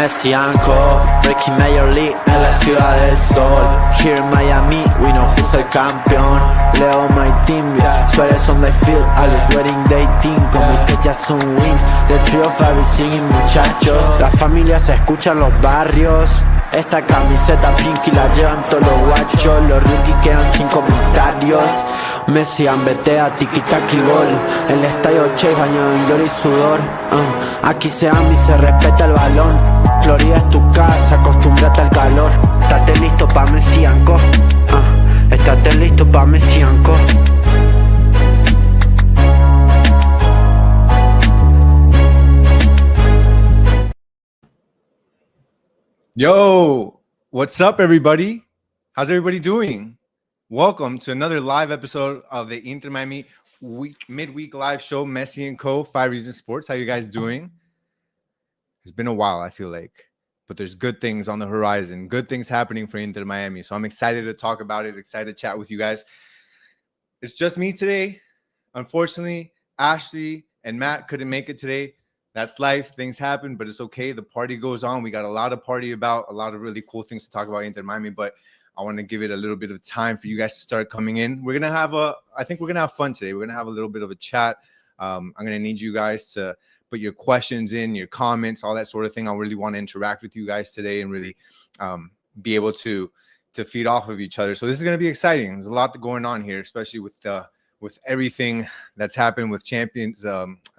Messi Co, breaking Major League en la ciudad del sol. Here in Miami, we know who's el campeón. Leo my team, Suárez on the field, Alex wedding day team. Como usted ya es un win, the trio of R16 muchachos. La familia se escucha en los barrios. Esta camiseta pinky la llevan todos los guachos. Los rookies quedan sin comentarios. Messi ambetea, tiki-taki gol. El estadio Chase bañado en llor y sudor. Aquí se ama y se respeta el balón. Florida es tu casa, acostúmbrate al calor. Estate listo pa' Messi Co. Estate listo pa' Messi Co. Yo, what's up, everybody? How's everybody doing? Welcome to another live episode of the Inter Miami midweek live show, Messi Co. 5 Reasons Sports. How you guys doing? It's been a while, I feel like, but there's good things on the horizon, good things happening for Inter Miami. So I'm excited to talk about it, excited to chat with you guys. It's just me today. Unfortunately, Ashley and Matt couldn't make it today. That's life. Things happen, but it's okay. The party goes on. We got a lot to party about, a lot of really cool things to talk about Inter Miami, but I want to give it a little bit of time for you guys to start coming in. We're going to have I think we're going to have fun today. We're going to have a little bit of a chat. I'm going to need you guys to put your questions in, your comments, all that sort of thing. I really want to interact with you guys today and really be able to feed off of each other. So this is going to be exciting. There's a lot going on here, especially with everything that's happened with champions,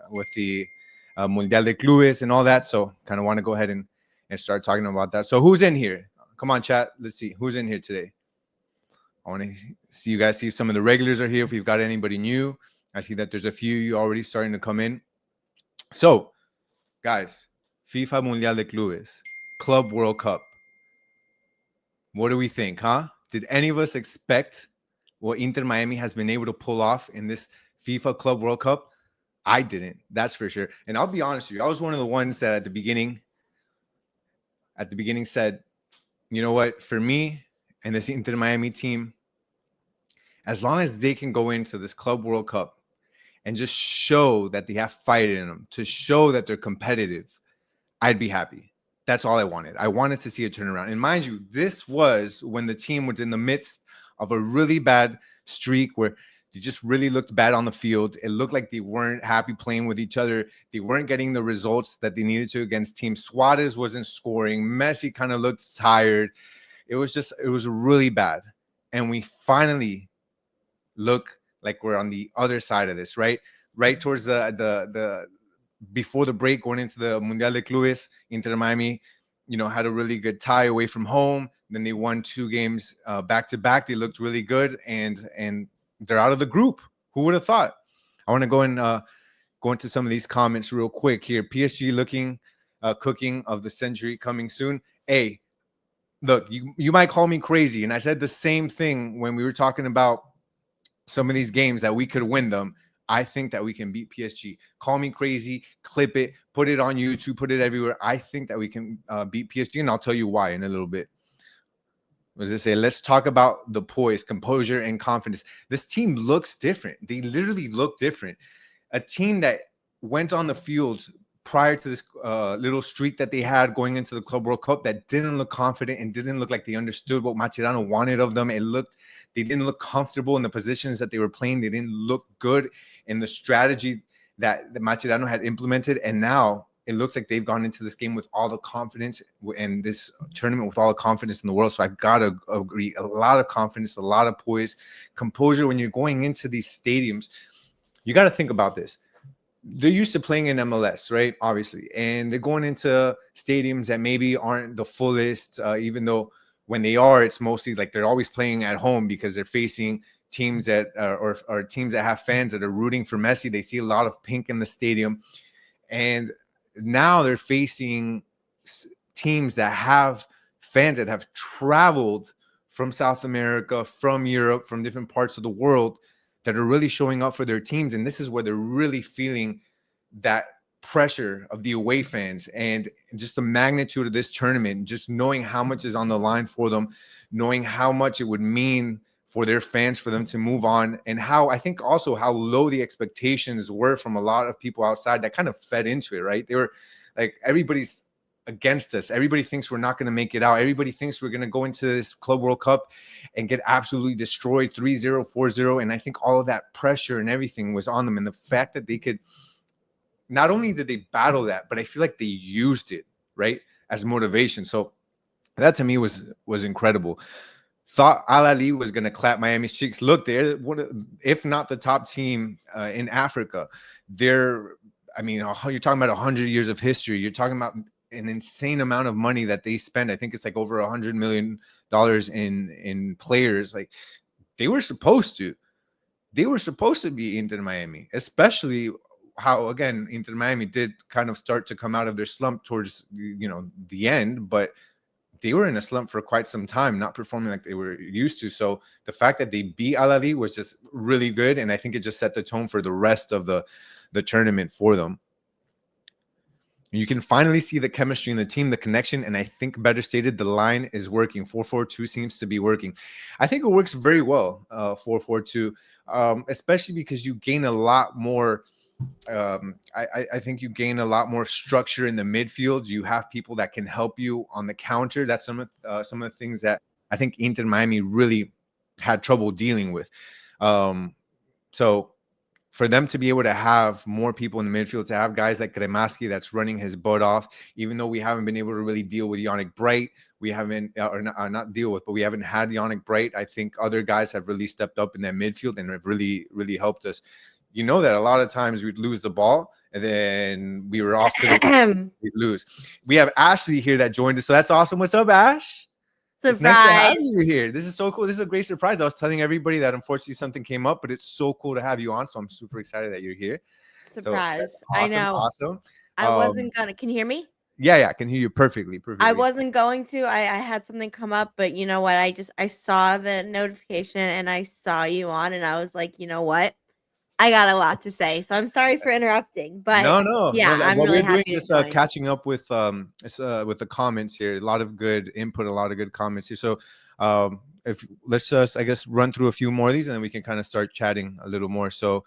with the Mundial de Clubes and all that. So kind of want to go ahead and start talking about that. So who's in here? Come on, chat. Let's see who's in here today. I want to see you guys, see if some of the regulars are here. If we've got anybody new, I see that there's a few you already starting to come in. So, guys, FIFA Mundial de Clubes, Club World Cup. What do we think, huh? Did any of us expect what Inter Miami has been able to pull off in this FIFA Club World Cup? I didn't, that's for sure. And I'll be honest with you, I was one of the ones that at the beginning said, you know what, for me and this Inter Miami team, as long as they can go into this Club World Cup and just show that they have fight in them, to show that they're competitive, I'd be happy. That's all I wanted. I wanted to see a turnaround. And mind you, this was when the team was in the midst of a really bad streak where they just really looked bad on the field. It looked like they weren't happy playing with each other. They weren't getting the results that they needed to against teams. Suarez wasn't scoring. Messi kind of looked tired. It was really bad. And we finally look like we're on the other side of this, right? Right towards the before the break, going into the Mundial de Clubes, Inter Miami, had a really good tie away from home. Then they won 2 games back to back. They looked really good, and they're out of the group. Who would have thought? I want to go into some of these comments real quick here. PSG looking cooking of the century coming soon. Hey, look, you might call me crazy, and I said the same thing when we were talking about some of these games that we could win them. I think that we can beat PSG. Call me crazy, clip it, put it on YouTube, put it everywhere. I think that we can beat PSG, and I'll tell you why in a little bit. What does it say? Let's talk about the poise, composure, and confidence. This team looks different. They literally look different. A team that went on the field prior to this little streak that they had going into the Club World Cup that didn't look confident and didn't look like they understood what Mascherano wanted of them. They didn't look comfortable in the positions that they were playing. They didn't look good in the strategy that Mascherano had implemented. And now it looks like they've gone into this game with all the confidence and this tournament with all the confidence in the world. So I got to agree, a lot of confidence, a lot of poise, composure. When you're going into these stadiums, you got to think about this. They're used to playing in MLS, right? Obviously. And they're going into stadiums that maybe aren't the fullest, even though when they are, it's mostly like they're always playing at home because they're facing teams that or teams that have fans that are rooting for Messi. They see a lot of pink in the stadium. And now they're facing teams that have fans that have traveled from South America, from Europe, from different parts of the world that are really showing up for their teams. And this is where they're really feeling that pressure of the away fans and just the magnitude of this tournament, just knowing how much is on the line for them, knowing how much it would mean for their fans, for them to move on, and how I think also how low the expectations were from a lot of people outside that kind of fed into it, right? They were like, everybody's against us. Everybody thinks we're not going to make it out. Everybody thinks we're going to go into this Club World Cup and get absolutely destroyed 3-0, 4-0. And I think all of that pressure and everything was on them. And the fact that they could, not only did they battle that, but I feel like they used it, right, as motivation. So that to me was incredible. Thought Al Ahly was going to clap Miami's cheeks. Look, they're one of, if not the top team in Africa. They're, I mean, you're talking about 100 years of history. You're talking about an insane amount of money that they spend. I think it's like over $100 million in players. Like they were supposed to be Inter Miami, especially how, again, Inter Miami did kind of start to come out of their slump towards, the end, but they were in a slump for quite some time, not performing like they were used to. So the fact that they beat Al Ahly was just really good. And I think it just set the tone for the rest of the tournament for them. You can finally see the chemistry in the team, the connection, and I think, better stated, the line is working. 4-4-2 seems to be working. I think it works very well, 4-4-2, especially because you gain a lot more. I think you gain a lot more structure in the midfield. You have people that can help you on the counter. That's some of the things that I think Inter Miami really had trouble dealing with. So for them to be able to have more people in the midfield, to have guys like Kremaski that's running his butt off, even though we haven't been able to really deal with Yannick Bright, we haven't, not deal with, but we haven't had Yannick Bright. I think other guys have really stepped up in that midfield and have really, really helped us. You know that a lot of times we'd lose the ball and then we were off to the we'd lose. We have Ashley here that joined us, so that's awesome. What's up, Ash? Surprise. It's nice to have you here. This is so cool. This is a great surprise. I was telling everybody that unfortunately something came up, but it's so cool to have you on. So I'm super excited that you're here. Surprise. So awesome, I know. Awesome. I wasn't gonna. Can you hear me? Yeah, I can hear you perfectly. I wasn't going to. I had something come up, but you know what? I saw the notification and I saw you on, and I was like, you know what? I got a lot to say, so I'm sorry for interrupting. But yeah, I'm really happy. Just catching up with the comments here. A lot of good input, a lot of good comments here. So if let's just, I guess, run through a few more of these, and then we can kind of start chatting a little more. So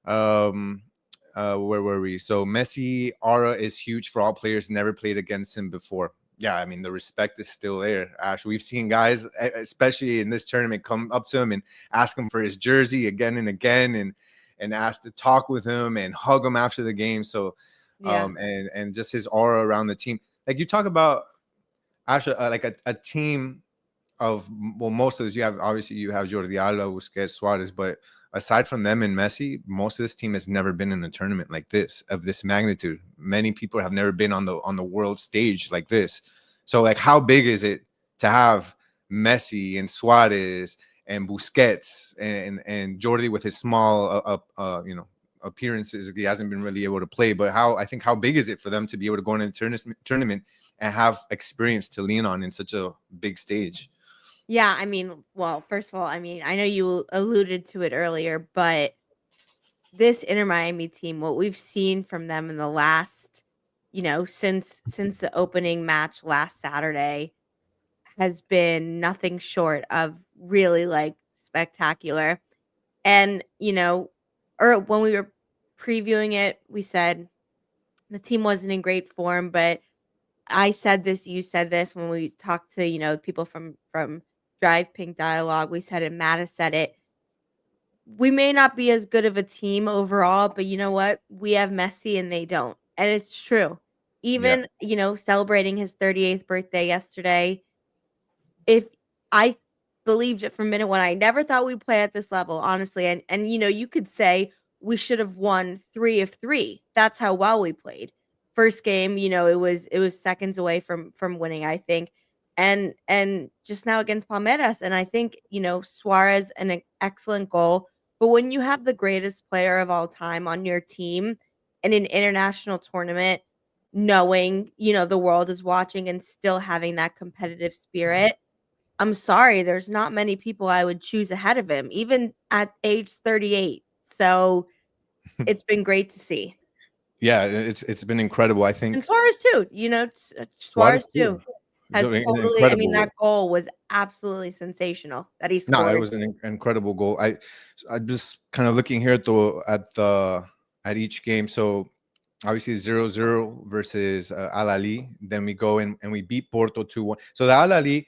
where were we? So Messi aura is huge for all players. Never played against him before. Yeah, I mean, the respect is still there, Ash. We've seen guys, especially in this tournament, come up to him and ask him for his jersey again and again, and ask to talk with him and hug him after the game. So, yeah. and just his aura around the team. Like you talk about, Ash, like a team of, well, most of this, you have Jordi Alba, Busquets, Suarez, but aside from them and Messi, most of this team has never been in a tournament like this, of this magnitude. Many people have never been on the world stage like this. So, like, how big is it to have Messi and Suarez and Busquets and Jordi with his small appearances? He hasn't been really able to play, but how big is it for them to be able to go into the tournament and have experience to lean on in such a big stage? Yeah, I mean, well, first of all, I mean, I know you alluded to it earlier, but this Inter Miami team, what we've seen from them in the last, since the opening match last Saturday, has been nothing short of really, like, spectacular. And, or when we were previewing it, we said the team wasn't in great form, but I said this, you said this when we talked to, people from Drive Pink Dialogue. We said it, Matt has said it. We may not be as good of a team overall, but you know what? We have Messi and they don't. And it's true. Even, celebrating his 38th birthday yesterday, if I believed it for a minute when I never thought we'd play at this level, honestly. And you could say we should have won 3 of 3. That's how well we played. First game, it was seconds away from winning, I think. And just now against Palmeiras, and I think, Suarez, an excellent goal. But when you have the greatest player of all time on your team in an international tournament, knowing, the world is watching and still having that competitive spirit, I'm sorry, there's not many people I would choose ahead of him, even at age 38. So it's been great to see. Yeah, it's been incredible. I think, and Suarez too. Suarez too has totally. I mean, that goal was absolutely sensational that he scored. No, it was an incredible goal. I'm just kind of looking here at each game. So obviously 0-0 versus Al Ahly. Then we go and we beat Porto 2-1. So the Al Ahly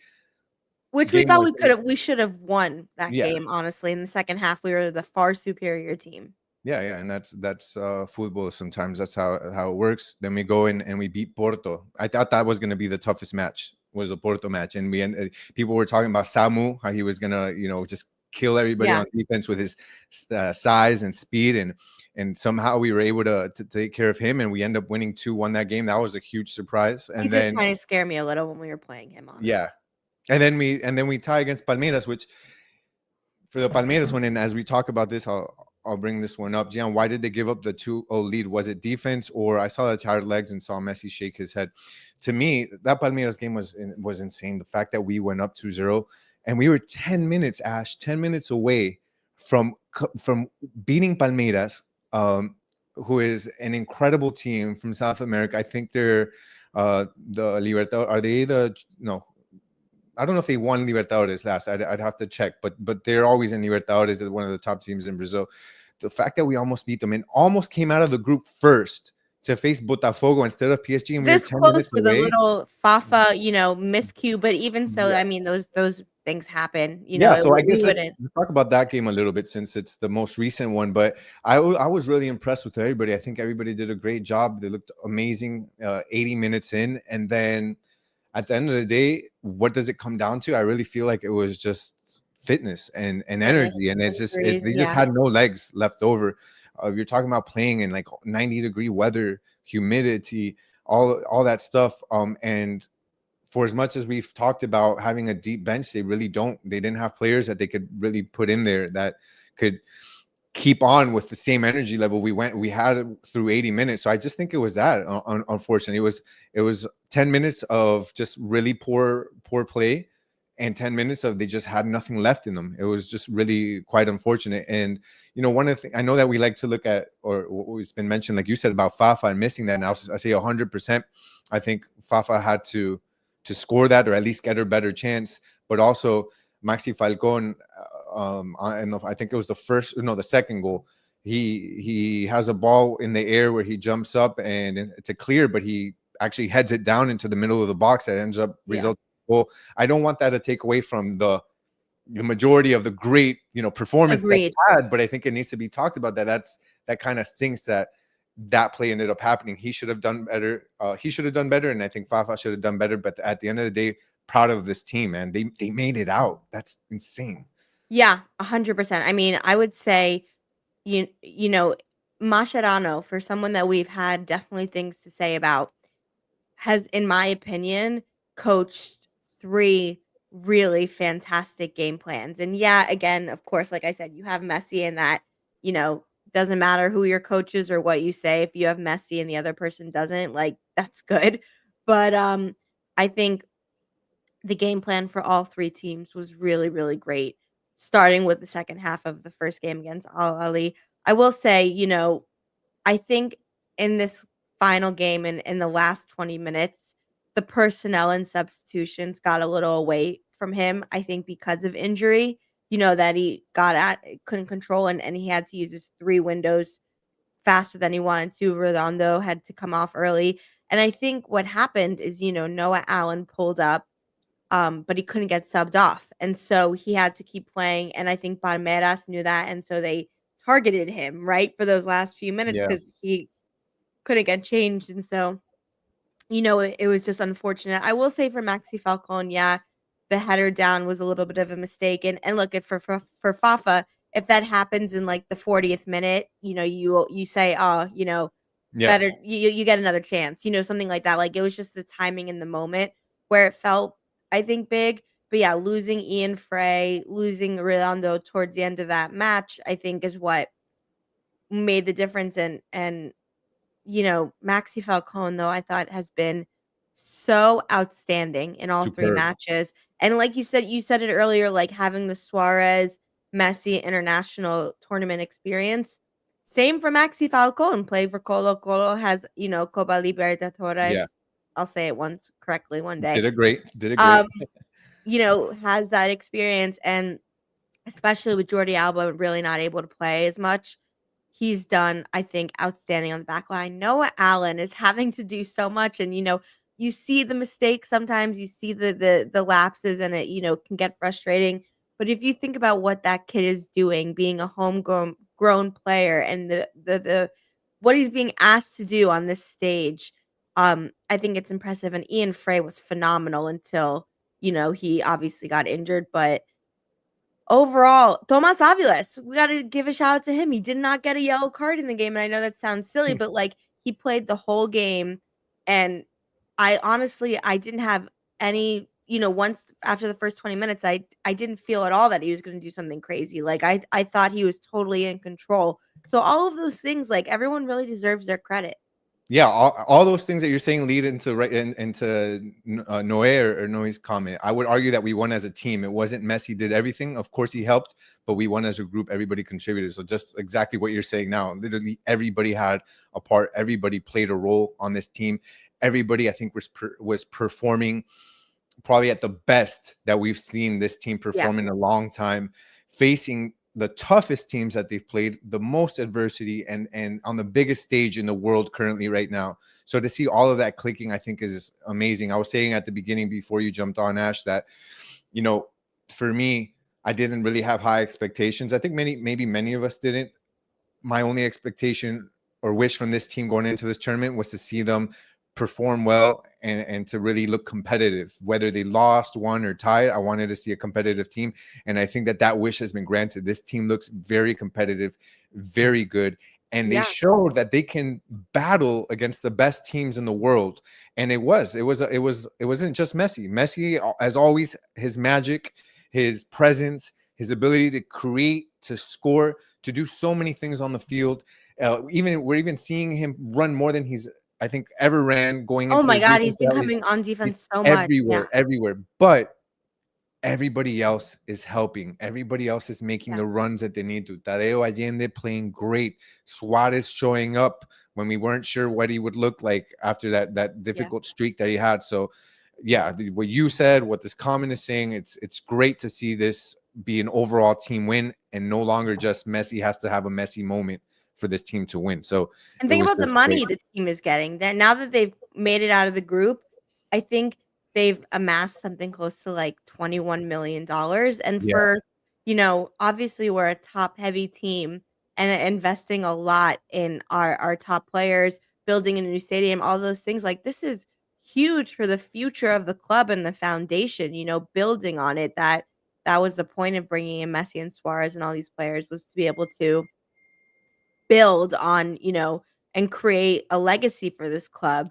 Which we game thought was, we should have won that yeah, game, honestly. In the second half, we were the far superior team. yeah, and that's football. Sometimes that's how it works. Then we go in and we beat Porto. I thought that was going to be the toughest match, was the Porto match, and people were talking about Samu, how he was gonna just kill everybody Yeah. on defense with his size and speed, and somehow we were able to take care of him, and we end up winning 2-1 that game. That was a huge surprise. He And did then kinda scare me a little when we were playing him, honestly. yeah, and then we tie against Palmeiras, which for the Palmeiras one, and as we talk about this, I'll bring this one up. Gian, why did they give up the 2-0 lead? Was it defense, or I saw the tired legs and saw Messi shake his head? To me, that Palmeiras game was insane. The fact that we went up 2-0 and we were 10 minutes, Ash, 10 minutes away from beating Palmeiras, who is an incredible team from South America. I think they're the Libertad. Are they the no? I don't know if they won Libertadores last. I'd have to check, but they're always in Libertadores. They're one of the top teams in Brazil. The fact that we almost beat them and almost came out of the group first to face Botafogo instead of PSG, and we were This 10 close minutes with a away. little Fafa, miscue, but even so, Yeah. I mean, those things happen, Yeah, so I we guess let's wouldn't. talk about that game a little bit since it's the most recent one. But I was really impressed with everybody. I think everybody did a great job. They looked amazing 80 minutes in. And then at the end of the day, what does it come down to? I really feel like it was just fitness and Fitness, energy. And it's just injuries, they just yeah. had no legs left over. You're talking about playing in like 90-degree weather, humidity, all that stuff. And for as much as we've talked about having a deep bench, they really don't. They didn't have players that they could really put in there that could keep on with the same energy level we had through 80 minutes. So I just think it was that unfortunately it was 10 minutes of just really poor play and 10 minutes of they just had nothing left in them. It was just really quite unfortunate. And one of the things I know that we like to look at, or what's been mentioned, like you said, about Fafa and missing that, and I say 100%. I think Fafa had to score that, or at least get a better chance. But also Maxi Falcon, and I think it was the second goal. He has a ball in the air where he jumps up and it's a clear, but he actually heads it down into the middle of the box. That ends up resulting. Well, I don't want that to take away from the majority of the great performance that he had, but I think it needs to be talked about that kind of stinks that play ended up happening. He should have done better. And I think Fafa should have done better. But at the end of the day, proud of this team, man. They made it out. That's insane. Yeah, 100%. I mean, I would say, Mascherano, for someone that we've had definitely things to say about, has, in my opinion, coached 3 really fantastic game plans. And yeah, again, of course, like I said, you have Messi in that, doesn't matter who your coach is or what you say. If you have Messi and the other person doesn't, like, that's good. But I think the game plan for all 3 teams was really, really great, starting with the second half of the first game against Al Ahly. I will say, I think in this final game and in the last 20 minutes, the personnel and substitutions got a little away from him, I think because of injury, that he couldn't control, and he had to use his 3 windows faster than he wanted to. Redondo had to come off early. And I think what happened is, Noah Allen pulled up, but he couldn't get subbed off. And so he had to keep playing. And I think Palmeiras knew that. And so they targeted him, right, for those last few minutes Yeah. because he couldn't get changed. And so, it was just unfortunate. I will say for Maxi Falcon, yeah, the header down was a little bit of a mistake. And look, if for Fafa, if that happens in like the 40th minute, you say, oh, Yeah. better, you get another chance, something like that. Like, it was just the timing in the moment where it felt, I think, big. But yeah, losing Ian Frey, losing Redondo towards the end of that match, I think is what made the difference. And Maxi Falcone, though, I thought has been so outstanding in all 3 Superb. matches. And like you said it earlier, like having the Suarez Messi international tournament experience. Same for Maxi Falcone, played for Colo Colo, has, Copa Libertadores. Yeah. I'll say it once correctly one day. Did it great. Has that experience, and especially with Jordi Alba really not able to play as much. he's done, I think, outstanding on the back line. Noah Allen is having to do so much, and you see the mistakes sometimes, you see the lapses, and it can get frustrating. But if you think about what that kid is doing, being a homegrown grown player, and the what he's being asked to do on this stage, I think it's impressive. And Ian Frey was phenomenal until he obviously got injured, but overall, Tomas Aviles, we gotta give a shout out to him. He did not get a yellow card in the game, and I know that sounds silly, but, like, he played the whole game, and I didn't have any once after the first 20 minutes, I didn't feel at all that he was gonna do something crazy. Like, I thought he was totally in control. So all of those things, like, everyone really deserves their credit. Yeah, all those things that you're saying lead into Noé or Noé's comment. I would argue that we won as a team. It wasn't Messi did everything. Of course, he helped, but we won as a group. Everybody contributed. So just exactly what you're saying now. Literally, everybody had a part. Everybody played a role on this team. Everybody, I think, was performing probably at the best that we've seen this team perform in a long time, facing the toughest teams that they've played, the most adversity, and on the biggest stage in the world currently right now. So to see all of that clicking, I think is amazing. I was saying at the beginning before you jumped on, Ash, that, for me, I didn't really have high expectations. I think maybe many of us didn't. My only expectation or wish from this team going into this tournament was to see them perform well and to really look competitive. Whether they lost, won, or tied, I wanted to see a competitive team, and I think that wish has been granted. This team looks very competitive, very good, and they showed that they can battle against the best teams in the world. And it wasn't just Messi. Messi, as always, his magic, his presence, his ability to create, to score, to do so many things on the field. We're even seeing him run more than he's, I think, ever ran going into. Oh my the God, he's been defense. coming on defense so much. Everywhere. But everybody else is helping. Everybody else is making the runs that they need to. Tadeo Allende playing great. Suarez showing up when we weren't sure what he would look like after that difficult streak that he had. So, what you said, what this comment is saying, it's great to see this be an overall team win, and no longer just Messi has to have a Messi moment for this team to win. So, and think about the money the team is getting. Then now that they've made it out of the group, I think they've amassed something close to like $21 million. And for, obviously we're a top heavy team and investing a lot in our top players, building a new stadium, all those things. Like, this is huge for the future of the club and the foundation, building on it. That was the point of bringing in Messi and Suarez and all these players, was to be able to build on, and create a legacy for this club.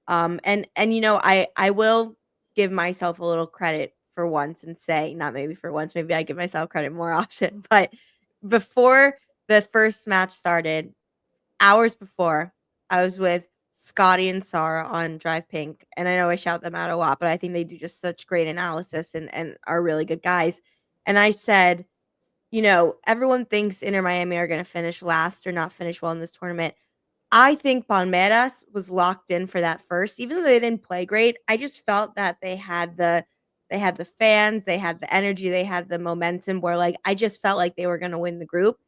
I will give myself a little credit for once and say, not maybe for once, maybe I give myself credit more often, but before the first match started, hours before, I was with Scotty and Sarah on Drive Pink, and I know I shout them out a lot, but I think they do just such great analysis and are really good guys. And I said, everyone thinks Inter Miami are going to finish last or not finish well in this tournament. I think Palmeiras was locked in for that first, even though they didn't play great. I just felt that they had the fans, they had the energy, they had the momentum, where, like, I just felt like they were going to win the group.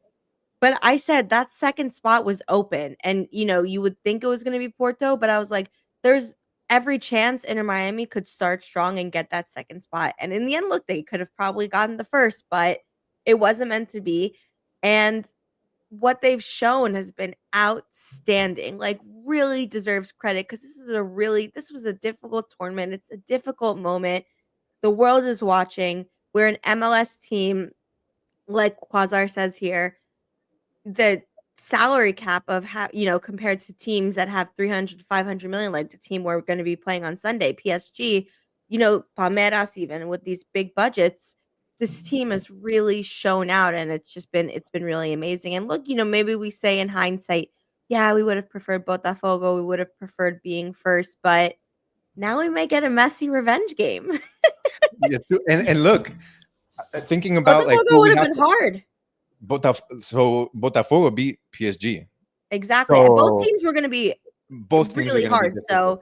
But I said that second spot was open, and you would think it was going to be Porto, but I was like, there's every chance Inter Miami could start strong and get that second spot. And in the end, look, they could have probably gotten the first, but it wasn't meant to be. And what they've shown has been outstanding. Like, really deserves credit, because this was a difficult tournament. It's a difficult moment. The world is watching. We're an MLS team, like Quasar says here. The salary cap of compared to teams that have 300 to 500 million, like the team we're going to be playing on Sunday, PSG, Palmeiras, even with these big budgets, this team has really shown out, and it's been really amazing. And look, maybe we say in hindsight, yeah, we would have preferred Botafogo, we would have preferred being first, but now we may get a messy revenge game. And look, thinking about Botafogo would have been hard. Botafogo beat PSG. Exactly. And both teams were going to be really hard. So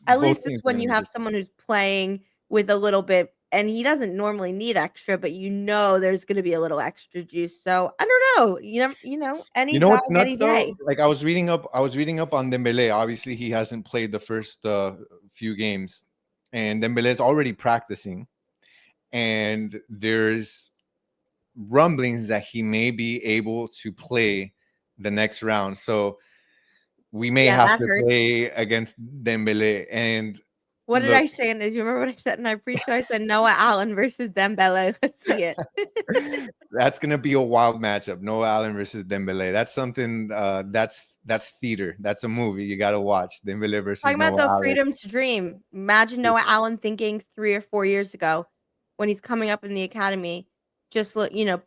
at least it's when you have someone who's playing with a little bit and he doesn't normally need extra, but there's going to be a little extra juice. So I don't know. Any You know dog, what's any nuts though? day. Like I was reading up on Dembele. Obviously, he hasn't played the first few games, and Dembele is already practicing. And there's rumblings that he may be able to play the next round. So we may Yeah, have that to hurts. play against Dembele. And What did look, I say? And do you remember what I said in our pre-show? I said Noah Allen versus Dembele. Let's see it. that's gonna be a wild matchup. Noah Allen versus Dembele. That's something. That's theater. That's a movie you gotta watch. Dembele versus Talking about Noah the Allen. freedom to dream. Imagine Noah Allen thinking 3 or 4 years ago when he's coming up in the academy, just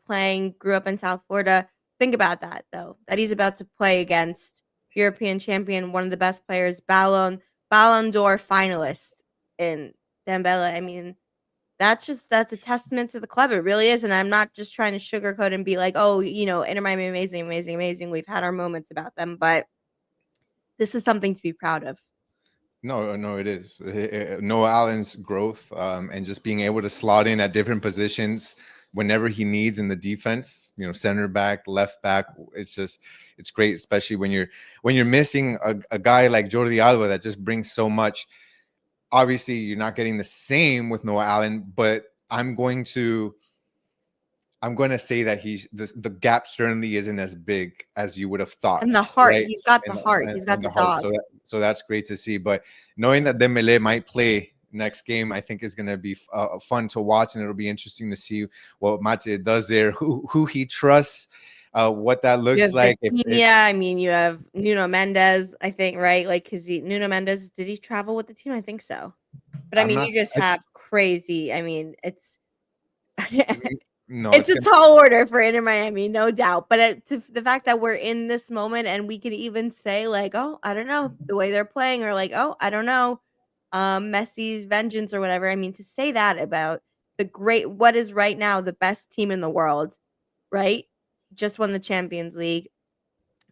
playing, grew up in South Florida. Think about that though, that he's about to play against European champion, one of the best players, Ballon d'Or finalist in Dembele. I mean, that's a testament to the club. It really is. And I'm not just trying to sugarcoat and be like, oh, Inter Miami, amazing, amazing, amazing. We've had our moments about them, but this is something to be proud of. No, it is. Noah Allen's growth and just being able to slot in at different positions whenever he needs in the defense. Center back, left back. It's great, especially when you're missing a guy like Jordi Alba that just brings so much. Obviously, you're not getting the same with Noah Allen, but I'm going to say that the gap certainly isn't as big as you would have thought. And the heart, right? he's got the heart, he's got And the the heart. dog. So that's great to see. But knowing that Dembele might play next game, I think is going to be fun to watch, and it'll be interesting to see what Mate does there, who he trusts, what that You looks have like. Vitinha, I mean, you have Nuno Mendes, I think, right? Like, because Nuno Mendes, did he travel with the team? I think so. But I I'm mean, not. you just have crazy. I mean, it's No, it's it's a tall order for Inter Miami, no doubt. But to the fact that we're in this moment and we can even say like, oh, I don't know the way they're playing, or like, oh, I don't know, Messi's vengeance or whatever. I mean, to say that about what is right now the best team in the world, right? Just won the Champions League,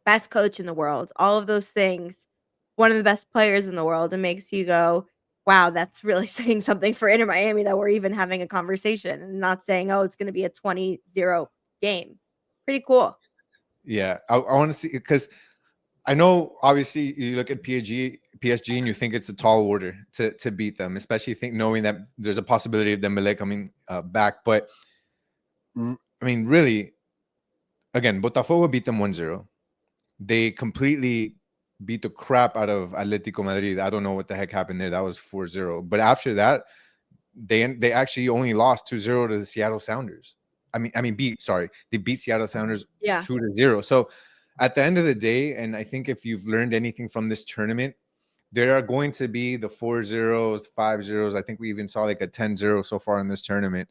best coach in the world, all of those things, one of the best players in the world. It makes you go, wow, that's really saying something for Inter Miami that we're even having a conversation and not saying, oh, it's going to be a 20-0 game. Pretty cool. Yeah, I want to see, because I know obviously you look at PSG, and you think it's a tall order to beat them, especially knowing that there's a possibility of Dembele coming back. But I mean, really, again, Botafogo beat them 1-0. They completely beat the crap out of Atletico Madrid. I don't know what the heck happened there. That was 4-0. But after that, they actually only lost 2-0 to the Seattle Sounders. They beat Seattle Sounders Yeah. 2-0. So at the end of the day, and I think if you've learned anything from this tournament, there are going to be the 4-0s, 5-0s. I think we even saw like a 10-0 so far in this tournament.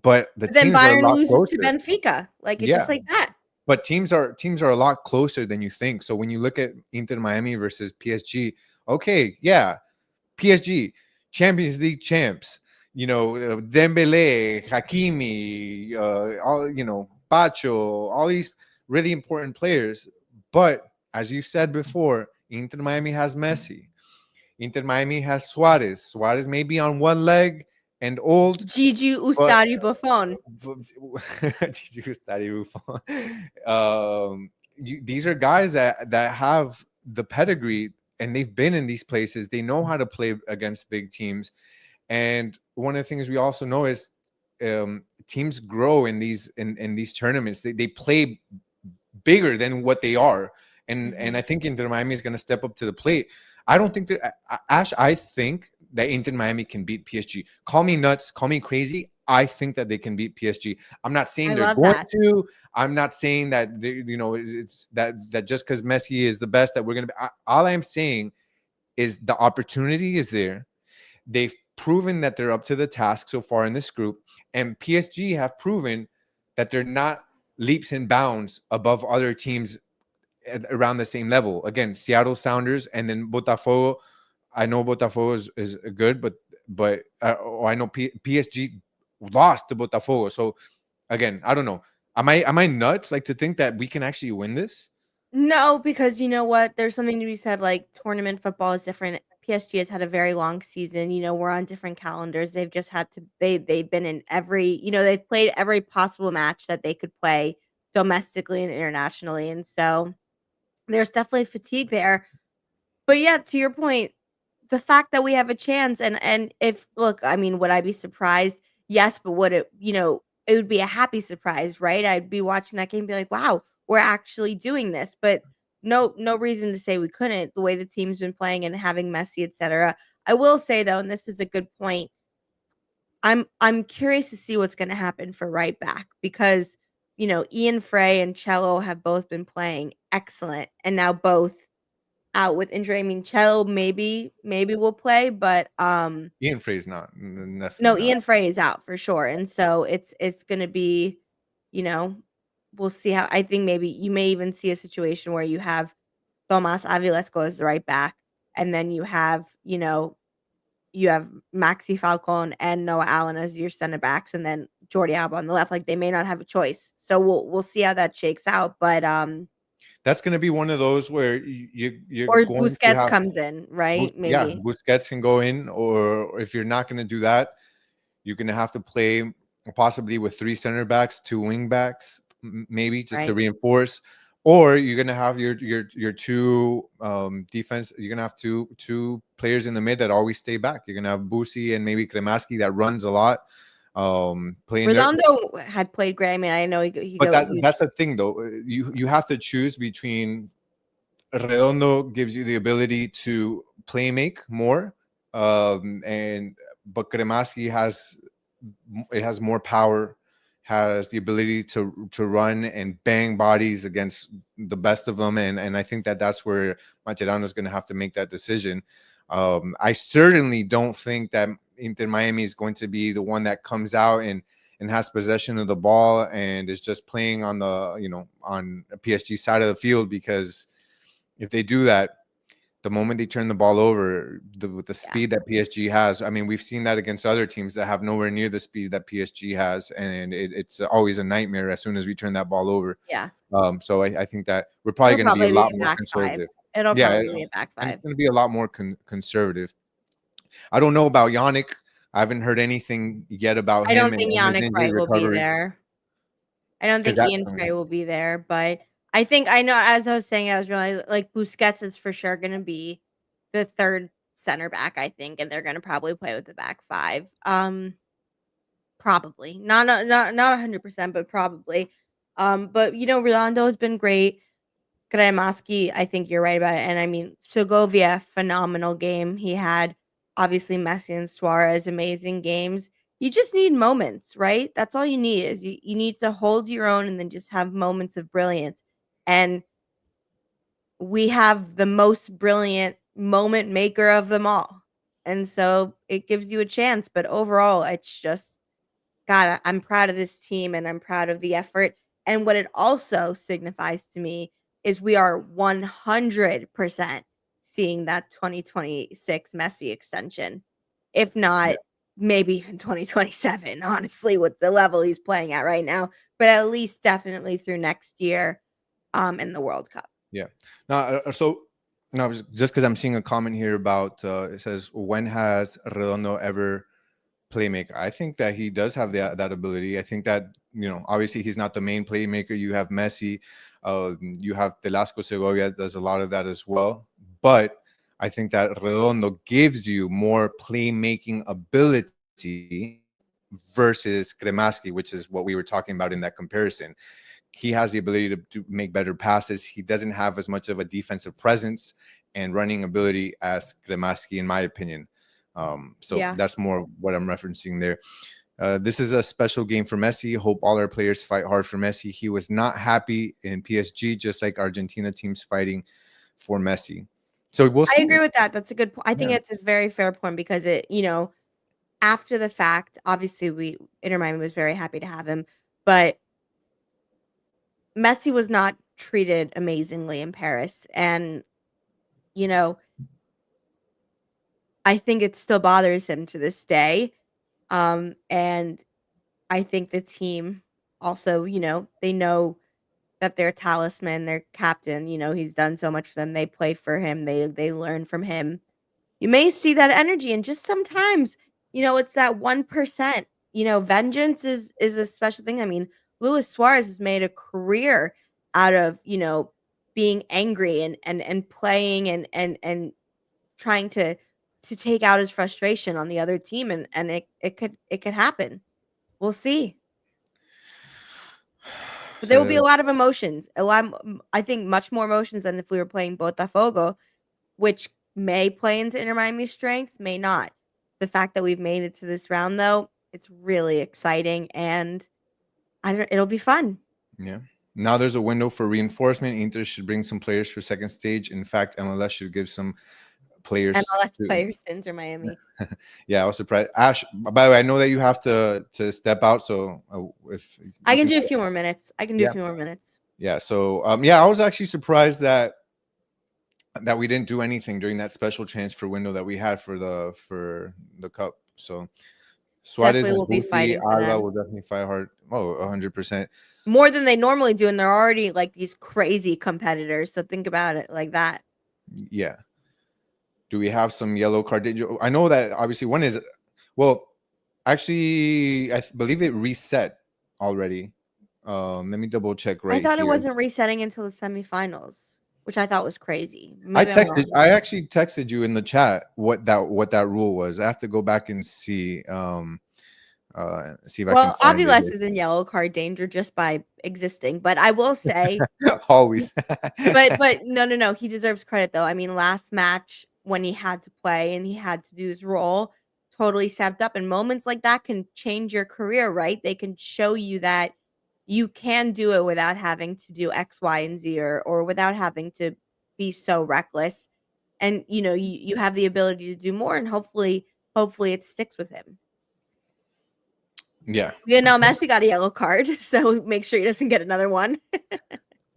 But the Then teams are a Bayern lot loses to closer. Benfica. Like, it's Yeah. just like that. But teams are a lot closer than you think. So when you look at Inter Miami versus PSG, okay, yeah, PSG, Champions League champs, Dembele, Hakimi, Pacho, all these really important players. But as you said before, Inter Miami has Messi. Inter Miami has Suarez. Suarez may be on one leg and old, Gigi but Ustari Buffon. These are guys that have the pedigree, and they've been in these places. They know how to play against big teams. And one of the things we also know is teams grow in these tournaments. They play bigger than what they are. And I think Inter Miami is going to step up to the plate. I don't think that Ash. I think that Inter Miami can beat PSG. Call me nuts, call me crazy. I think that they can beat PSG. I'm not saying they're going to. I'm not saying that it's that just because Messi is the best that we're going to be. All I'm saying is the opportunity is there. They've proven that they're up to the task so far in this group, and PSG have proven that they're not leaps and bounds above other teams around the same level. Again, Seattle Sounders and then Botafogo. I know Botafogo is good, but I know PSG lost to Botafogo. So again, I don't know. Am I nuts like to think that we can actually win this? No, because you know what? There's something to be said. Like, tournament football is different. PSG has had a very long season. We're on different calendars. They've just had to they've been in every, they've played every possible match that they could play domestically and internationally. And so there's definitely fatigue there. But yeah, to your point, the fact that we have a chance and if look, I mean, would I be surprised? Yes, but would it, it would be a happy surprise, right? I'd be watching that game and be like, "Wow, we're actually doing this." But no reason to say we couldn't the way the team's been playing and having Messi, etc. I will say though, and this is a good point, I'm curious to see what's gonna happen for right back because, Ian Frey and Cello have both been playing excellent and now both out with injury. I mean, Cello maybe will play, but, Ian Frey's not, no, definitely not. Ian Frey is out for sure, and so it's gonna be, you know, we'll see how I think maybe you may even see a situation where you have Tomas Avilesco as the right back, and then you have Maxi Falcon and Noah Allen as your center backs, and then Jordi Alba on the left. Like they may not have a choice, so we'll see how that shakes out. But That's going to be one of those where you're or going to Busquets have comes in, right? Yeah, Maybe Busquets can go in, or if you're not going to do that, you're going to have to play possibly with three center backs, two wing backs, maybe just to right. reinforce. Or you're going to have your two defense. You're going to have two players in the mid that always stay back. You're going to have Busi and maybe Kremaski that runs a lot, playing there. Redondo had played great. I mean, I know he But go. that's the thing, though. You have to choose between Redondo gives you the ability to play make more, but Kremaski has more power, has the ability to run and bang bodies against the best of them, and I think that's where Mascherano is going to have to make that decision. I certainly don't think that Inter Miami is going to be the one that comes out and has possession of the ball and is just playing on on a PSG side of the field, because if they do that, the moment they turn the ball over, with the speed that PSG has, I mean, we've seen that against other teams that have nowhere near the speed that PSG has, and it's always a nightmare as soon as we turn that ball over. Yeah, So I think that we're probably it'll going to be a probably be lot a more back five. conservative. It'll Yeah, probably be a back and it's five. going to be a lot more conservative. I don't know about Yannick. I haven't heard anything yet about I him don't and think his Yannick injury Frey will be recovery. there. I don't Is think that Ian Frey will be there, but I think I know as I was saying, I was really like Busquets is for sure gonna be the third center back, I think, and they're gonna probably play with the back five. Probably. Not 100%, but probably. But Rolando has been great. Kremaski, I think you're right about it. And I mean, Segovia, phenomenal game. He had obviously Messi and Suarez, amazing games. You just need moments, right? That's all you need is you need to hold your own and then just have moments of brilliance. And we have the most brilliant moment maker of them all. And so it gives you a chance. But overall, it's just God, I'm proud of this team and I'm proud of the effort. And what it also signifies to me is we are 100% seeing that 2026 Messi extension. If not, maybe even 2027, honestly, with the level he's playing at right now, but at least definitely through next year in the World Cup. Yeah. Now, now just because I'm seeing a comment here about it says, when has Redondo ever playmaker? I think that he does have that ability. I think that obviously he's not the main playmaker. You have Messi, you have Velasco Segovia does a lot of that as well. But I think that Redondo gives you more playmaking ability versus Kremaski, which is what we were talking about in that comparison. He has the ability to make better passes. He doesn't have as much of a defensive presence and running ability as Kremaski, in my opinion. So Yeah. that's more what I'm referencing there. This is a special game for Messi. Hope all our players fight hard for Messi. He was not happy in PSG, just like Argentina teams fighting for Messi. So we'll I see. agree with that. That's a good point. I think Yeah. it's a very fair point because after the fact, obviously Inter Miami was very happy to have him, but Messi was not treated amazingly in Paris. And, you know, I think it still bothers him to this day. And I think the team also, they know that their talisman, their captain, he's done so much for them. They play for him. They learn from him. you may see that energy, and just sometimes, it's that 1%. Vengeance is a special thing. I mean, Luis Suarez has made a career out of, being angry and playing and trying to take out his frustration on the other team, and it could happen. We'll see. But there will be a So lot of emotions. I think much more emotions than if we were playing Botafogo, which may play into Inter Miami's strength, may not. The fact that we've made it to this round, though, it's really exciting, and it'll be fun. yeah. Now there's a window for reinforcement. Inter should bring some players for second stage. In fact, MLS should give some players. MLS players to Inter Miami. Yeah, I was surprised. Ash, by the way, I know that you have to step out, so if I you can do a step- few more minutes. Yeah. Yeah. So yeah, I was actually surprised that we didn't do anything during that special transfer window that we had for the cup. So Suarez Definitely and will be Guti, fighting for Ala them. will definitely fight hard. Oh, 100%. More than they normally do, and they're already like these crazy competitors. So think about it like that. Yeah. Do we have some yellow card? I know that obviously one is, well, actually, I believe it reset already. Let me double check I right thought it here. wasn't resetting until the semifinals, which I thought was crazy. Maybe I'm wrong. I actually texted you in the chat what that rule was. I have to go back and see if I can Well, find Aviles it. is in yellow card danger just by existing, but I will say, Always. but no, he deserves credit though. I mean, last match when he had to play and he had to do his role, totally stepped up. And moments like that can change your career, right? They can show you that you can do it without having to do X, Y, and Z, or without having to be so reckless. And you have the ability to do more, and hopefully it sticks with him. Yeah. Messi got a yellow card, so make sure he doesn't get another one.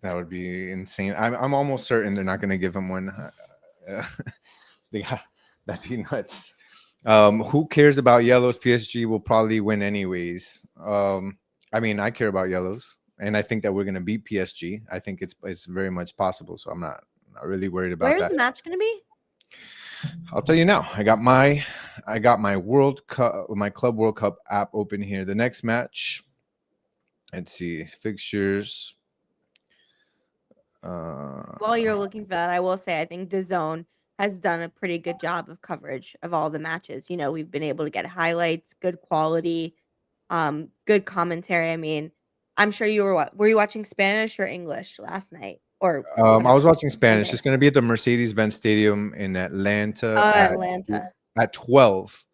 That would be insane. I'm almost certain they're not going to give him one. That'd be nuts. Who cares about yellows? PSG will probably win anyways. I mean, I care about yellows, and I think that we're going to beat PSG. I think it's very much possible, so I'm not really worried about Where's that. the match going to be? I'll tell you now. I got my World Cup, my Club World Cup app open here. The next match, let's see, fixtures. While you're looking for that, I will say I think DAZN has done a pretty good job of coverage of all the matches. We've been able to get highlights, good quality, good commentary. I mean, I'm sure were you watching Spanish or English last night? Or I was watching Spanish. It's going to be at the Mercedes-Benz Stadium in Atlanta Atlanta. at 12.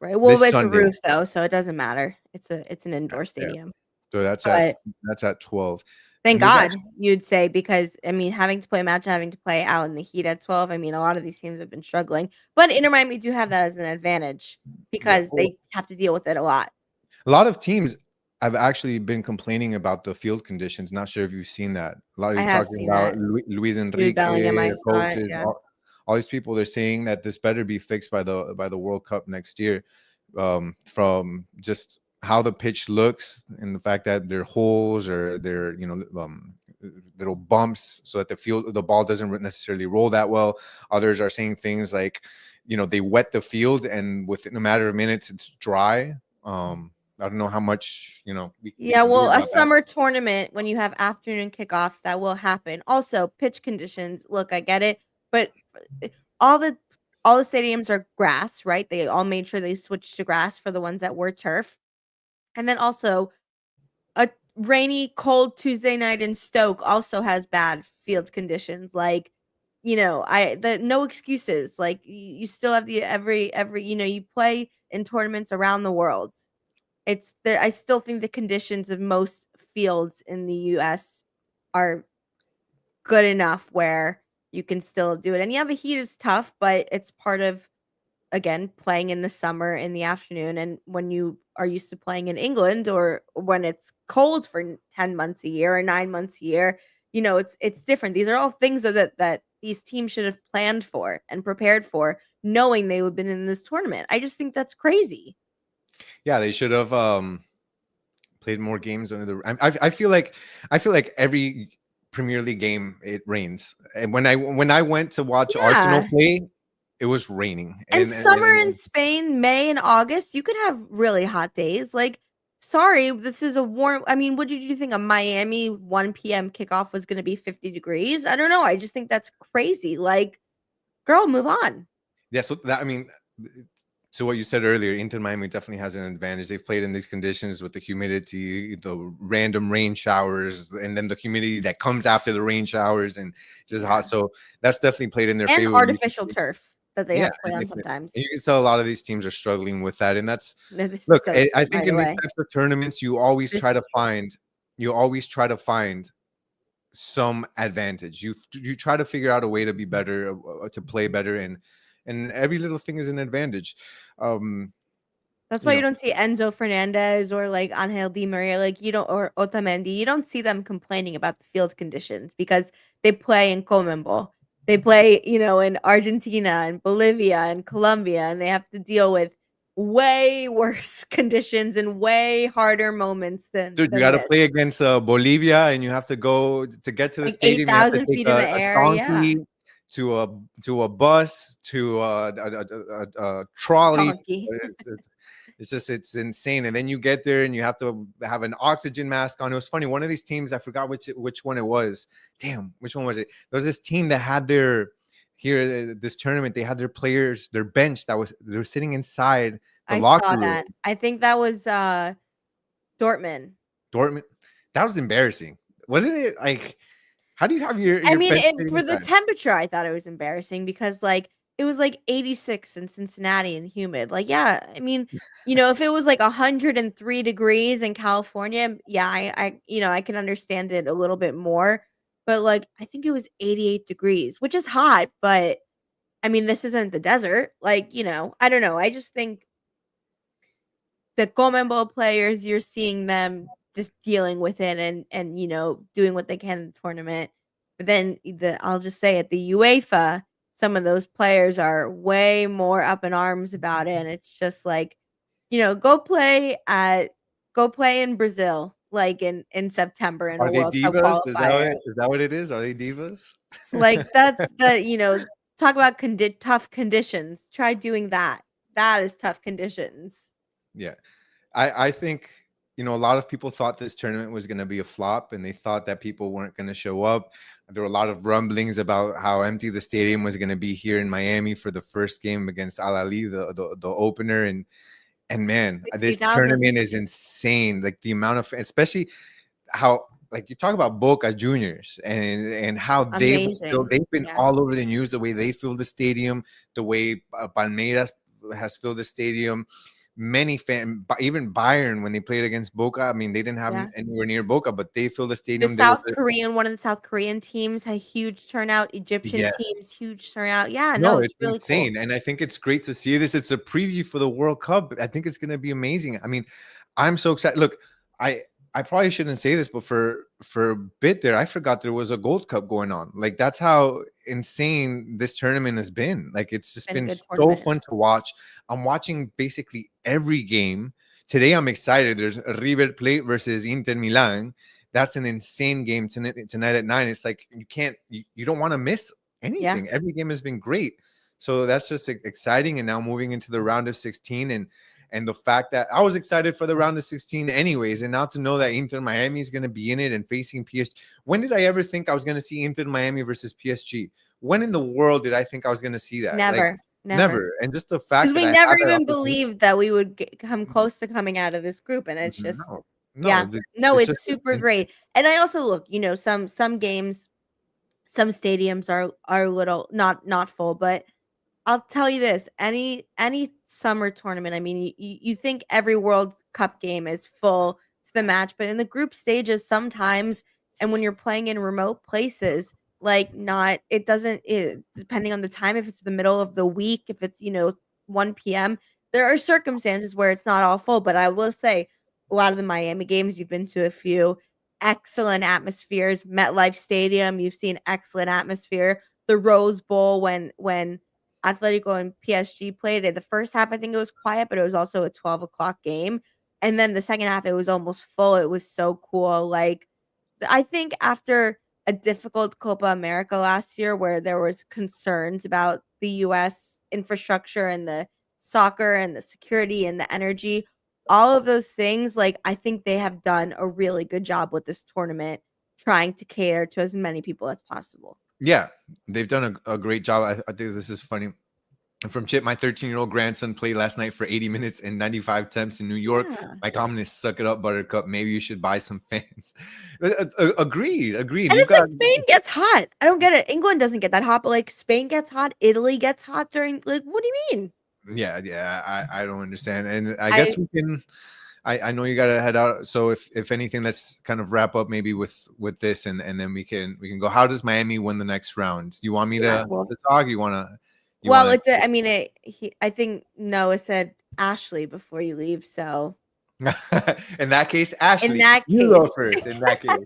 Right. Well, it's Sunday. a roof though, so it doesn't matter. It's an indoor stadium. So that's at 12. Thank God, you'd say, because I mean, having to play a match, having to play out in the heat at 12. I mean, a lot of these teams have been struggling, but Inter Miami do have that as an advantage because they have to deal with it a lot. A lot of teams have actually been complaining about the field conditions. Not sure if you've seen that. A lot of you talking about Luis Enrique, coaches, all these people. They're saying that this better be fixed by the World Cup next year, from just how the pitch looks and the fact that there are holes or there little bumps, so that the ball doesn't necessarily roll that well. Others are saying things like, they wet the field and within a matter of minutes it's dry. I don't know how much, well, a summer tournament, when you have afternoon kickoffs, that will happen. Also, pitch conditions. Look, I get it, but all the stadiums are grass, right? They all made sure they switched to grass for the ones that were turf. And then also, a rainy, cold Tuesday night in Stoke also has bad field conditions. Like, no excuses. Like, you still have the every you play in tournaments around the world. It's there. I still think the conditions of most fields in the U.S. are good enough where you can still do it. And yeah, the heat is tough, but it's part of, again, playing in the summer in the afternoon. And when you are used to playing in England, or when it's cold for 10 months a year or 9 months a year, it's different. These are all things that these teams should have planned for and prepared for, knowing they would have been in this tournament. I just think that's crazy. Yeah, they should have played more games under the. I feel like every Premier League game it rains. And when I went to watch Arsenal play, it was raining. And summer in Spain, May and August, you could have really hot days. Like, sorry, this is a warm. I mean, what did you think a Miami 1 p.m. kickoff was going to be 50 degrees? I don't know. I just think that's crazy. Like, girl, move on. Yeah, so that, I mean, so what you said earlier, Inter Miami definitely has an advantage. They've played in these conditions with the humidity, the random rain showers, and then the humidity that comes after the rain showers, and just hot. So that's definitely played in their And favor. artificial turf that they Yeah, have to play on sometimes. and you can tell a lot of these teams are struggling with that. And that's This is look, so I cute, think by in the these way. types of tournaments, you always This try to is true. find some advantage. You try to figure out a way to be better, to play better, and every little thing is an advantage. That's You why you know, don't see Enzo Fernandez or like Angel Di Maria, like you don't, or Otamendi. You don't see them complaining about the field conditions because they play in Comembol. They play, in Argentina and Bolivia and Colombia, and they have to deal with way worse conditions and way harder moments than dude, you got to this. play against Bolivia, and you have to go to get to the Like stadium. You have to 8,000 take feet in the a air. Yeah, donkey to a bus to a trolley. donkey. It's insane. And then you get there and you have to have an oxygen mask on. It was funny. One of these teams, I forgot which one it was. Damn, which one was it? There was this team that had this tournament. They had their players, their bench they were sitting inside the I locker saw room. that. I think that was Dortmund. Dortmund. That was embarrassing, wasn't it? Like, how do you have your I mean, bench sitting for the inside? temperature, I thought it was embarrassing because, like, it was, like, 86 in Cincinnati and humid. Like, yeah, I mean, if it was, like, 103 degrees in California, yeah, I can understand it a little bit more, but, like, I think it was 88 degrees, which is hot, but, I mean, this isn't the desert. Like, I don't know. I just think the Conmebol players, you're seeing them just dealing with it and doing what they can in the tournament. But then I'll just say at the UEFA, some of those players are way more up in arms about it. And it's just like, go play in Brazil, like in September in Are a they World Cup divas? qualifier. Is that what it is? Are they divas? Like that's talk about tough conditions. Try doing that. That is tough conditions. Yeah. I think, a lot of people thought this tournament was going to be a flop, and they thought that people weren't going to show up. There were a lot of rumblings about how empty the stadium was going to be here in Miami for the first game against Al Ahly, the opener. And man, this 60,000. tournament is insane. Like the amount of, especially how, like, you talk about Boca Juniors and how Amazing. they've been Yeah. all over the news, the way they fill the stadium, the way Palmeiras has filled the stadium. Many even Bayern, when they played against Boca, I mean, they didn't have Yeah. anywhere near Boca, but they filled the The stadium. One of the South Korean teams had huge turnout. Egyptian Yes. teams, huge turnout. Yeah, no, No, it's it's really cool. insane. And I think it's great to see this. It's a preview for the World Cup. I think it's going to be amazing. I mean, I'm so excited. Look, I probably shouldn't say this, but for a bit there, I forgot there was a Gold Cup going on. Like, that's how insane this tournament has been. Like, it's just Been a been good so tournament. fun to watch. I'm watching basically every game. Today I'm excited. There's River Plate versus Inter Milan. That's an insane game tonight at 9. It's like you don't want to miss anything. Yeah. Every game has been great. So that's just exciting. And now moving into the round of 16, and the fact that I was excited for the round of 16 anyways, and now to know that Inter Miami is going to be in it and facing PSG. When did I ever think I was going to see Inter Miami versus PSG? When in the world did I think I was going to see that? Like, Never. never. And just the fact Because that we I never had that even opportunity. believed that we would come close to coming out of this group, and it's just No, yeah. no, No, it's it's just super great. And I also look, some games, some stadiums are a little not full, but I'll tell you this, any summer tournament, I mean, you think every World Cup game is full to the match, but in the group stages sometimes, and when you're playing in remote places, like not it doesn't depending on the time, if it's the middle of the week, if it's, 1 PM, there are circumstances where it's not all full, but I will say a lot of the Miami games, you've been to a few, excellent atmospheres. MetLife Stadium, you've seen excellent atmosphere. The Rose Bowl when Atletico and PSG played it. The first half, I think it was quiet, but it was also a 12 o'clock game. And then the second half, it was almost full. It was so cool. Like, I think after a difficult Copa America last year where there was concerns about the US infrastructure and the soccer and the security and the energy, all of those things, like, I think they have done a really good job with this tournament, trying to cater to as many people as possible. Yeah, they've done a great job. I think this is funny. From Chip, my 13-year-old grandson played last night for 80 minutes and 95 attempts in New York. Yeah. My comment is, suck it up, Buttercup. Maybe you should buy some fans. Agreed. And You've it's like got Spain gets hot. I don't get it. England doesn't get that hot, but like Spain gets hot, Italy gets hot during, like, what do you mean? yeah. I don't understand, and I guess we can. I know you gotta head out. So if anything, let's kind of wrap up maybe with this, and then we can go. How does Miami win the next round? You want me Yeah, to well, talk? You wanna? well, it's I mean, I think Noah said Ashley before you leave, so In that case, Ashley, in that you go case, first. In that case,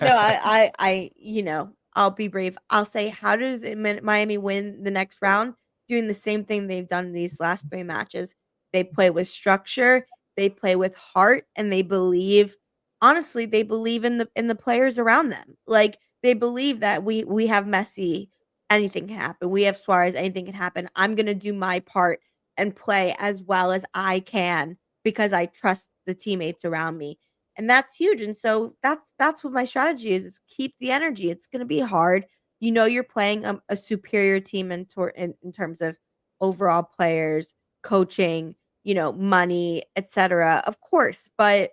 no, you know, I'll be brave. I'll say, how does Miami win the next round? Doing the same thing they've done in these last 3 matches. They play with structure, they play with heart, and they believe. Honestly, they believe in the players around them. Like, they believe that we have Messi, anything can happen. We have Suarez, anything can happen. I'm gonna do my part and play as well as I can because I trust the teammates around me. And that's huge. And so that's what my strategy is keep the energy. It's going to be hard. You know, you're playing a superior team in terms of overall players, coaching, you know, money, etc. Of course, but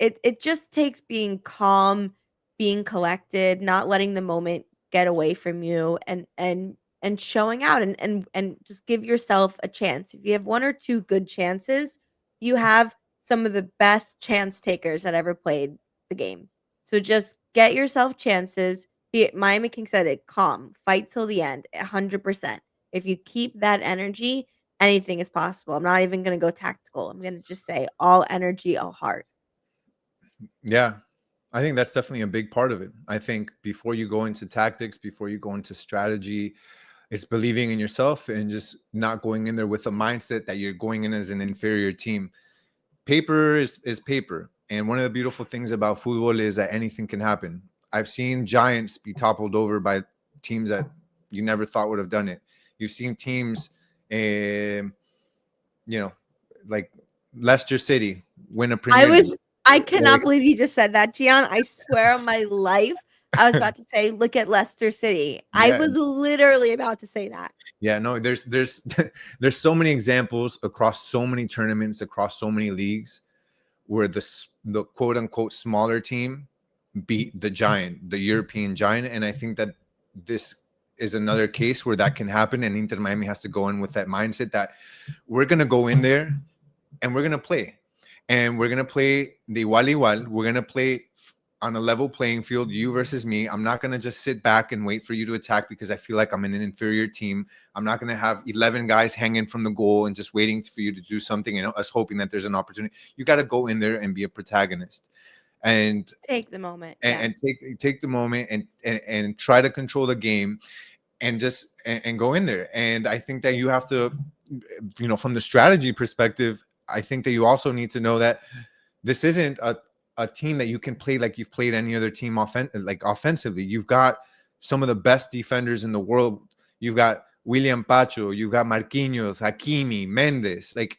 it just takes being calm, being collected, not letting the moment get away from you, and showing out, and just give yourself a chance. If you have 1 or 2 good chances, you have some of the best chance takers that ever played the game. So just get yourself chances. Miami King said it, calm, fight till the end, 100%. If you keep that energy, anything is possible. I'm not even going to go tactical. I'm going to just say all energy, all heart. yeah, I think that's definitely a big part of it. I think before you go into tactics, before you go into strategy, it's believing in yourself and just not going in there with a mindset that you're going in as an inferior team. Paper is paper. And one of the beautiful things about football is that anything can happen. I've seen giants be toppled over by teams that you never thought would have done it. You've seen teams, like Leicester City win a Premier League. I cannot believe you just said that, Gian. I swear on my life, I was about to say, look at Leicester City. I was literally about to say that. Yeah, no, there's there's so many examples across so many tournaments, across so many leagues, where the quote unquote smaller team beat the giant, the European giant. And I think that this is another case where that can happen. And Inter Miami has to go in with that mindset that we're gonna go in there and we're gonna play. And we're gonna play the igual. We're gonna play on a level playing field, you versus me. I'm not going to just sit back and wait for you to attack because I feel like I'm in an inferior team. I'm not going to have 11 guys hanging from the goal and just waiting for you to do something and us hoping that there's an opportunity. You got to go in there and be a protagonist and take the moment and take the moment and try to control the game and just and go in there. And I think that you have to, from the strategy perspective, I think that you also need to know that this isn't a team that you can play like you've played any other team offensively. You've got some of the best defenders in the world. You've got William Pacho, you've got Marquinhos, Hakimi, Mendes, like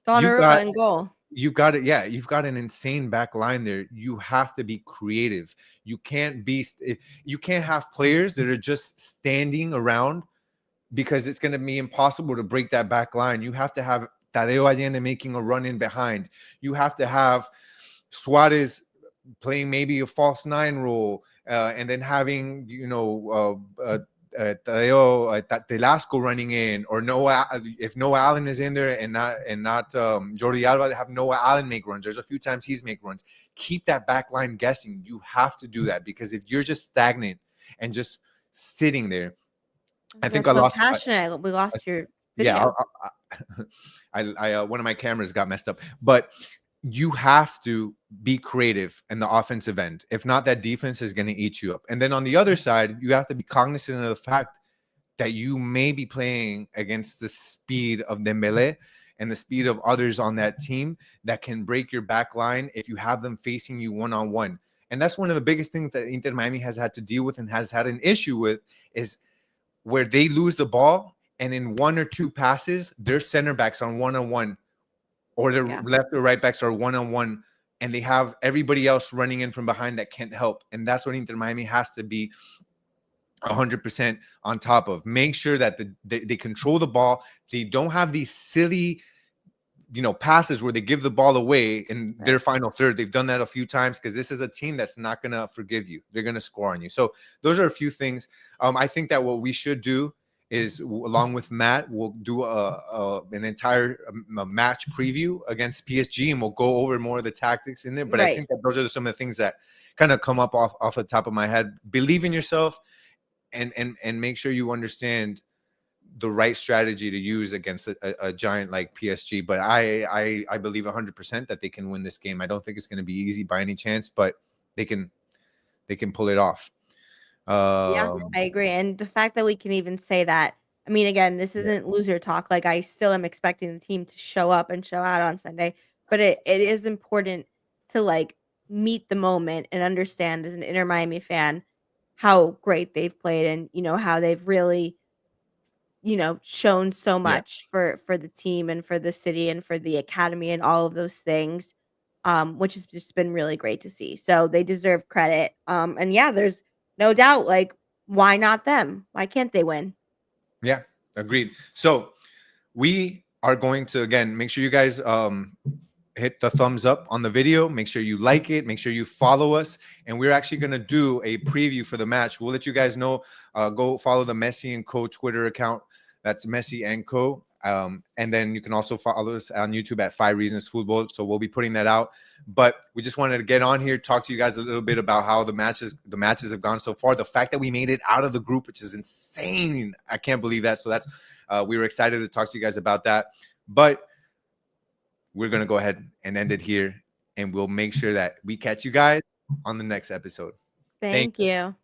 Donnarumma in goal. You've got it. Yeah, you've got an insane back line there. You have to be creative. You can't have players that are just standing around because it's going to be impossible to break that back line. You have to have Tadeo Allende making a run in behind. You have to have Suarez playing maybe a false 9 role, and then having Telasco running in, or if Noah Allen is in there and not Jordi Alba, have Noah Allen make runs. There's a few times he's make runs. Keep that back line guessing. You have to do that, because if you're just stagnant and just sitting there, I think I lost. Passionate. We lost your video. Yeah, one of my cameras got messed up, but you have to be creative in the offensive end. If not, that defense is going to eat you up. And then on the other side, you have to be cognizant of the fact that you may be playing against the speed of Dembele and the speed of others on that team that can break your back line if you have them facing you one-on-one. And that's one of the biggest things that Inter Miami has had to deal with and has had an issue with, is where they lose the ball and in 1 or 2 passes, their center backs are one-on-one, or their left or right backs are one-on-one, and they have everybody else running in from behind that can't help. And that's what Inter Miami has to be 100% on top of. Make sure that they control the ball. They don't have these silly, passes where they give the ball away in their final third. They've done that a few times because this is a team that's not going to forgive you. They're going to score on you. So those are a few things. I think that what we should do is, along with Matt, we'll do an entire match preview against PSG, and we'll go over more of the tactics in there. But I think that those are some of the things that kind of come up off the top of my head. Believe in yourself, and make sure you understand the right strategy to use against a giant like PSG. But I believe 100% that they can win this game. I don't think it's going to be easy by any chance, but they can pull it off. Yeah, I agree. And the fact that we can even say that, I mean, again, this isn't loser talk. Like, I still am expecting the team to show up and show out on Sunday, but it is important to like meet the moment and understand as an Inter Miami fan how great they've played, and how they've really shown so much for the team and for the city and for the academy and all of those things, which has just been really great to see. So they deserve credit. And yeah, there's no doubt, like, why not them? Why can't they win? Yeah, agreed. So we are going to, again, make sure you guys hit the thumbs up on the video. Make sure you like it. Make sure you follow us. And we're actually going to do a preview for the match. We'll let you guys know. Go follow the Messi Co Twitter account. That's Messi Co. And then you can also follow us on YouTube at 5 Reasons Football. So we'll be putting that out. But we just wanted to get on here, talk to you guys a little bit about how the matches have gone so far. The fact that we made it out of the group, which is insane. I can't believe that. So that's we were excited to talk to you guys about that. But we're going to go ahead and end it here. And we'll make sure that we catch you guys on the next episode. Thank you.